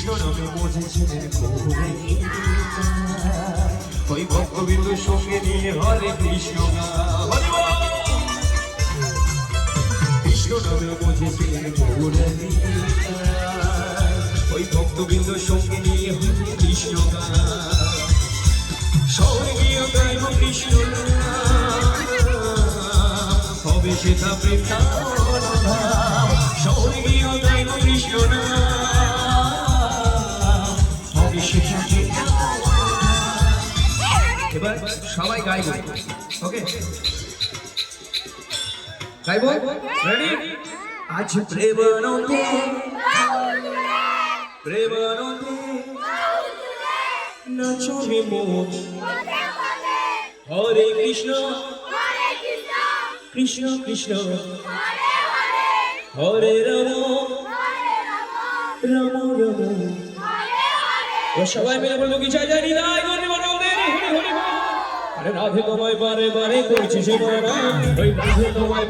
কৃষ্ণ নামে বুঝেছিলেন গৌরে ওই ভক্তবিন্দু সঙ্গে নিয়ে হরে কৃষ্ণ হরি বল। কৃষ্ণ নামে বুঝেছিলেন গৌরে ওই ভক্তবিন্দু সঙ্গে নিয়ে হরে কৃষ্ণ স্বর্গীয় গাইব কৃষ্ণ হবে সেটা প্রেম স্বর্গীয় গাইব কৃষ্ণ হবে সেটা প্রেম। এবার সবাই গাইব, ওকে গাইব, রেডি? আজ প্রেমানন্দে প্রেমানন্দে নাচবে মন হরে কৃষ্ণ কৃষ্ণ কৃষ্ণ হরে রাম রাম রাম। সবাই মিলে বলবো কি চাই জানি নাই হরি হরি হরি। আরে রাধে তোমায় বারে বারে করছি সে ওই রাধে তোমায়